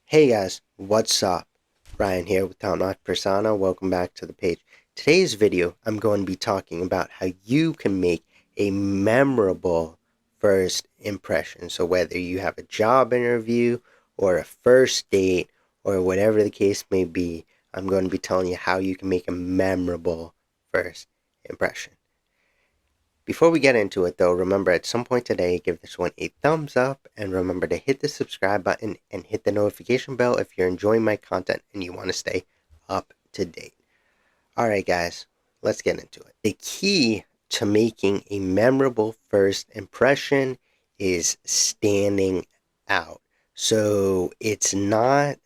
Hey guys, what's up? Ryan here with Top Persona. Welcome back to the page. Today's video, I'm going to be talking about how you can make a memorable first impression. So whether you have a job interview or a first date or whatever the case may be, I'm going to be telling you how you can make a memorable first impression. Before we get into it though, remember at some point today, give this one a thumbs up and remember to hit the subscribe button and hit the notification bell if you're enjoying my content and you want to stay up to date. Alright guys, let's get into it. The key to making a memorable first impression is standing out. So it's not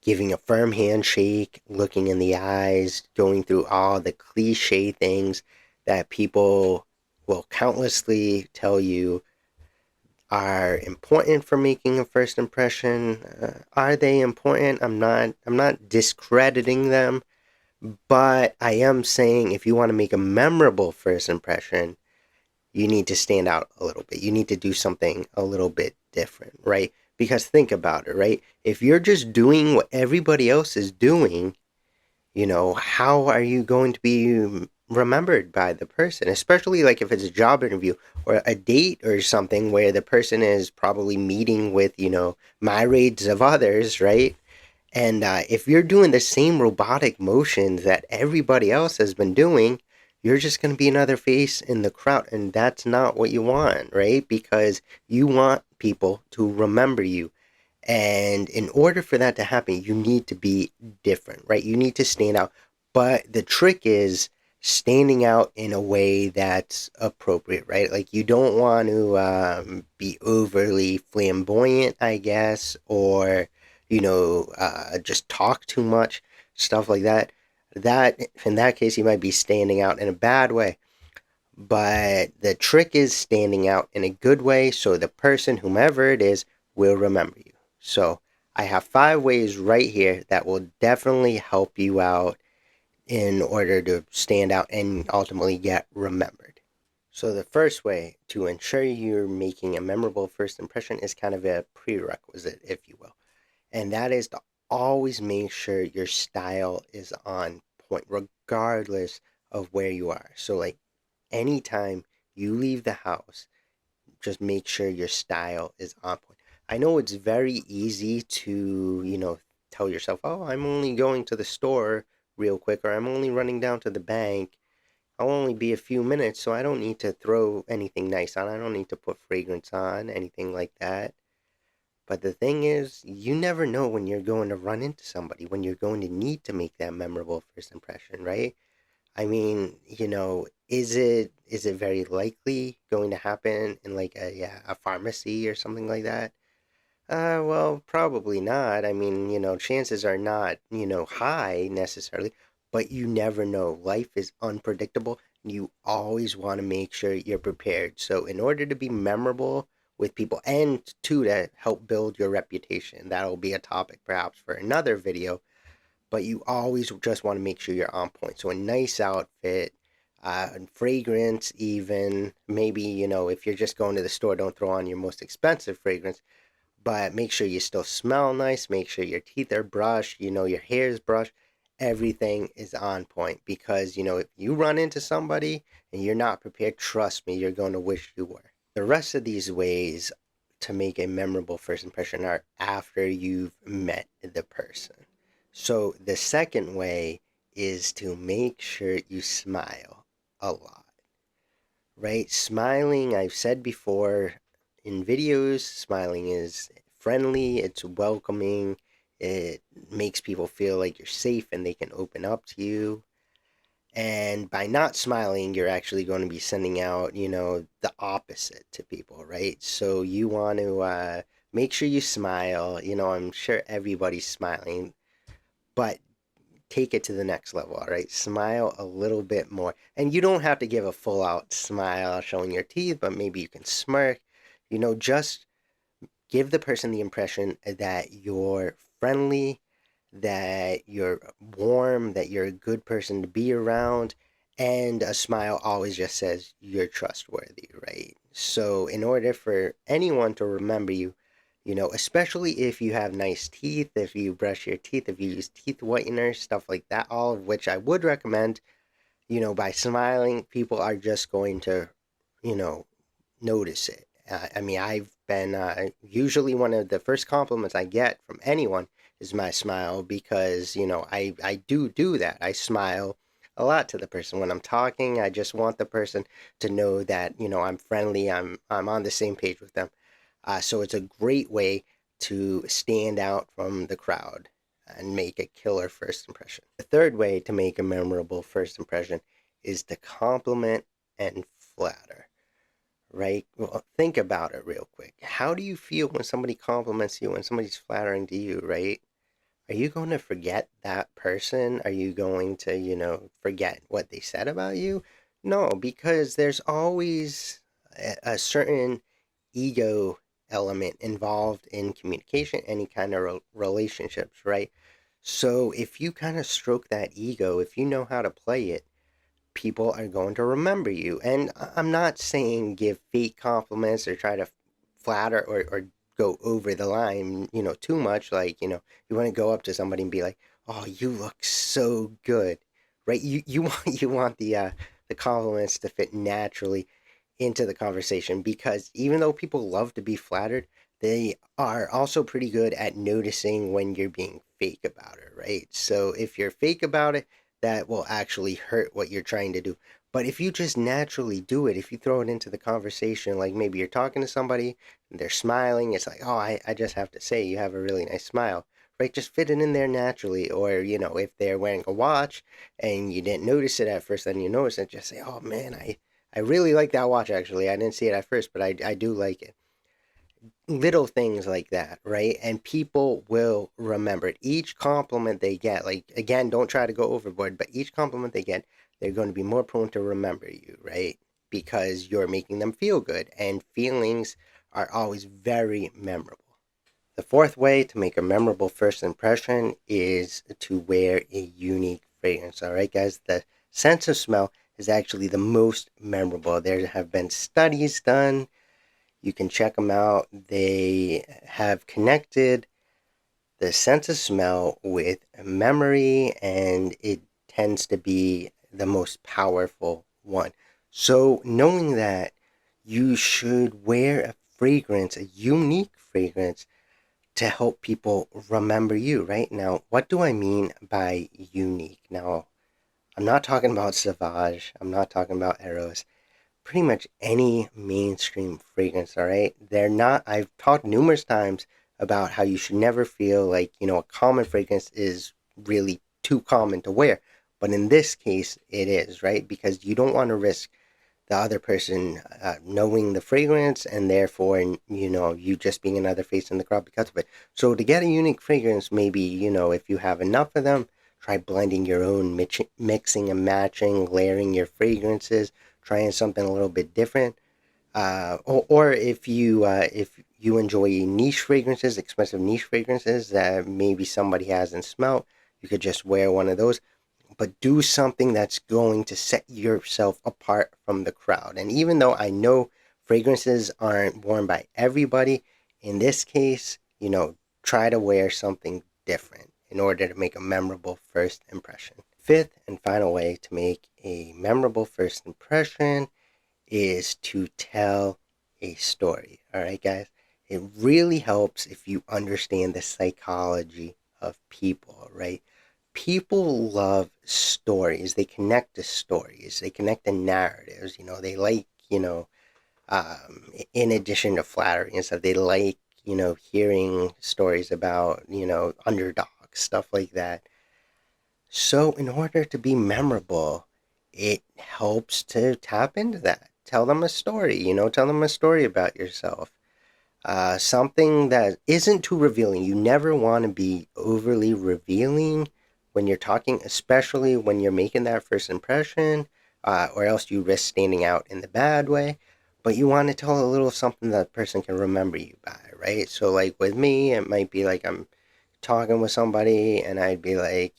giving a firm handshake, looking in the eyes, going through all the cliche things that people will countlessly tell you are important for making a first impression. Are they important? I'm not discrediting them, but I am saying if you want to make a memorable first impression, you need to stand out a little bit. You need to do something a little bit different, right? Because think about it, right? If you're just doing what everybody else is doing, how are you going to be remembered by the person? Especially like if it's a job interview or a date or something where the person is probably meeting with, myriads of others, right? And if you're doing the same robotic motions that everybody else has been doing, you're just going to be another face in the crowd. And that's not what you want, right? Because you want people to remember you. And in order for that to happen, you need to be different, right? You need to stand out. But the trick is standing out in a way that's appropriate, right? Like you don't want to be overly flamboyant, I guess, or, just talk too much, stuff like that. That, in that case, you might be standing out in a bad way. But the trick is standing out in a good way so the person, whomever it is, will remember you. So I have 5 ways right here that will definitely help you out in order to stand out and ultimately get remembered. So the first way to ensure you're making a memorable first impression is kind of a prerequisite, if you will. And that is to always make sure your style is on point, regardless of where you are. So like anytime you leave the house, just make sure your style is on point. I know it's very easy to, tell yourself, oh, I'm only going to the store real quick, or I'm only running down to the bank. I'll only be a few minutes, so I don't need to throw anything nice on. I don't need to put fragrance on, anything like that. But the thing is, you never know when you're going to run into somebody, when you're going to need to make that memorable first impression, right? I mean, is it very likely going to happen in like a pharmacy or something like that? Well, probably not. I mean, chances are not, high necessarily, but you never know. Life is unpredictable. You always want to make sure you're prepared. So, in order to be memorable with people and to help build your reputation, that'll be a topic perhaps for another video, but you always just want to make sure you're on point. So a nice outfit, fragrance, even maybe if you're just going to the store, don't throw on your most expensive fragrance, but make sure you still smell nice. Make sure your teeth are brushed. Your hair is brushed. Everything is on point because if you run into somebody and you're not prepared, trust me, you're going to wish you were. The rest of these ways to make a memorable first impression are after you've met the person. So the second way is to make sure you smile a lot, right? Smiling, I've said before in videos, smiling is friendly, it's welcoming, it makes people feel like you're safe and they can open up to you. And by not smiling, you're actually going to be sending out, the opposite to people, right? So you want to make sure you smile. I'm sure everybody's smiling, but take it to the next level, all right? Smile a little bit more. And you don't have to give a full out smile showing your teeth, but maybe you can smirk. Just give the person the impression that you're friendly, that you're warm, that you're a good person to be around. And a smile always just says you're trustworthy, right? So, in order for anyone to remember you, Especially if you have nice teeth, if you brush your teeth, if you use teeth whiteners, stuff like that, all of which I would recommend. By smiling, people are just going to, you know, notice it. I mean, I've been usually one of the first compliments I get from anyone is my smile because I do that. I smile a lot to the person when I'm talking. I just want the person to know that I'm friendly. I'm on the same page with them. So it's a great way to stand out from the crowd and make a killer first impression. The third way to make a memorable first impression is to compliment and flatter, right? Well, think about it real quick. How do you feel when somebody compliments you, when somebody's flattering to you, right? Are you going to forget that person? Are you going to, forget what they said about you? No, because there's always a certain ego element involved in communication, any kind of relationships, right? So if you kind of stroke that ego, if you know how to play it, people are going to remember you. And I'm not saying give fake compliments or try to flatter or go over the line, too much. Like, you want to go up to somebody and be like, "Oh, you look so good," right? You want the compliments to fit naturally into the conversation because even though people love to be flattered, they are also pretty good at noticing when you're being fake about it, right? So if you're fake about it, that will actually hurt what you're trying to do. But if you just naturally do it, if you throw it into the conversation, like maybe you're talking to somebody and they're smiling, it's like, oh, I just have to say, you have a really nice smile, right? Just fit it in there naturally. Or, if they're wearing a watch and you didn't notice it at first, then you notice it, just say, oh man, I really like that watch actually. I didn't see it at first, but I do like it. Little things like that, right? And people will remember it. Each compliment they get, like, again, don't try to go overboard, but each compliment they get, they're going to be more prone to remember you, right? Because you're making them feel good, and feelings are always very memorable. The fourth way to make a memorable first impression is to wear a unique fragrance. All right, guys, the sense of smell is actually the most memorable. There have been studies done. You can check them out. They have connected the sense of smell with memory, and it tends to be the most powerful one. So, knowing that, you should wear a fragrance, a unique fragrance, to help people remember you, right? Now, what do I mean by unique? Now, I'm not talking about Sauvage, I'm not talking about Eros, pretty much any mainstream fragrance, all right? They're not, I've talked numerous times about how you should never feel like, a common fragrance is really too common to wear. But in this case, it is, right? Because you don't want to risk the other person knowing the fragrance and therefore, you just being another face in the crowd because of it. So to get a unique fragrance, maybe, if you have enough of them, try blending your own, mixing and matching, layering your fragrances, trying something a little bit different. Or if you enjoy niche fragrances, expensive niche fragrances that maybe somebody hasn't smelt, you could just wear one of those, but do something that's going to set yourself apart from the crowd. And even though I know fragrances aren't worn by everybody, in this case, try to wear something different in order to make a memorable first impression. Fifth and final way to make a memorable first impression is to tell a story. All right, guys? It really helps if you understand the psychology of people, right? People love stories. They connect to stories. They connect to narratives. They like, in addition to flattery and stuff, they like, hearing stories about, underdogs, stuff like that. So, in order to be memorable, it helps to tap into that. Tell them a story, tell them a story about yourself. Something that isn't too revealing. You never want to be overly revealing when you're talking, especially when you're making that first impression, or else you risk standing out in the bad way. But you want to tell a little something that person can remember you by, right? So, like with me, it might be like I'm talking with somebody, and I'd be like,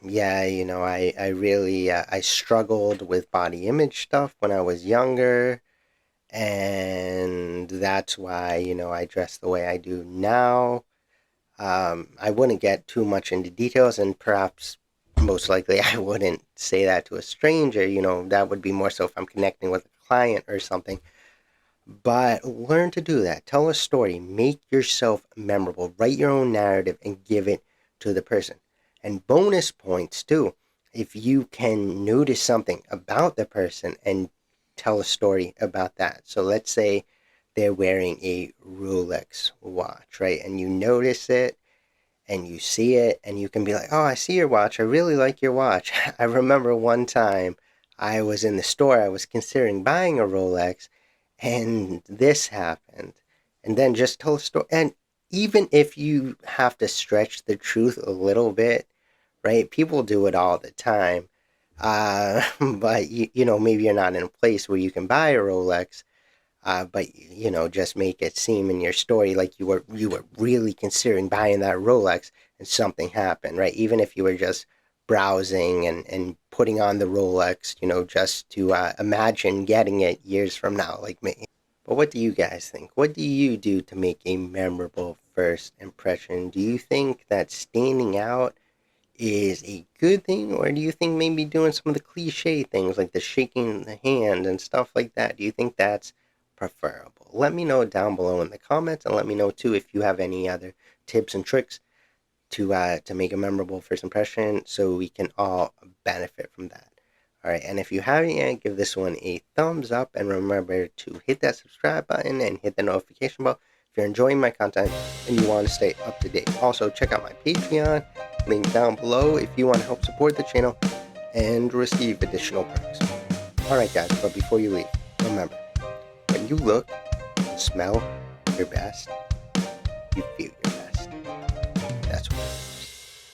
yeah, I really I struggled with body image stuff when I was younger, and that's why, I dress the way I do now. I wouldn't get too much into details, and perhaps most likely I wouldn't say that to a stranger. That would be more so if I'm connecting with a client or something. But learn to do that. Tell a story. Make yourself memorable. Write your own narrative and give it to the person. And bonus points too. If you can notice something about the person and tell a story about that. So let's say they're wearing a Rolex watch, right? And you notice it and you see it and you can be like, "Oh, I see your watch. I really like your watch." I remember one time I was in the store, I was considering buying a Rolex, and this happened. And then just tell a story. And even if you have to stretch the truth a little bit, right? People do it all the time. But maybe you're not in a place where you can buy a Rolex, but just make it seem in your story like you were really considering buying that Rolex and something happened, right? Even if you were just browsing and putting on the Rolex, just to imagine getting it years from now, like me. But what do you guys think? What do you do to make a memorable first impression? Do you think that standing out is a good thing, or do you think maybe doing some of the cliche things like the shaking the hand and stuff like that, do you think that's preferable? Let me know down below in the comments, and let me know too if you have any other tips and tricks to make a memorable first impression so we can all benefit from that. All right, and if you haven't yet, give this one a thumbs up, and remember to hit that subscribe button and hit the notification bell if you're enjoying my content and you want to stay up to date. Also, check out my Patreon, link down below if you want to help support the channel and receive additional perks. All right, guys, but before you leave, remember, when you look and smell your best, you feel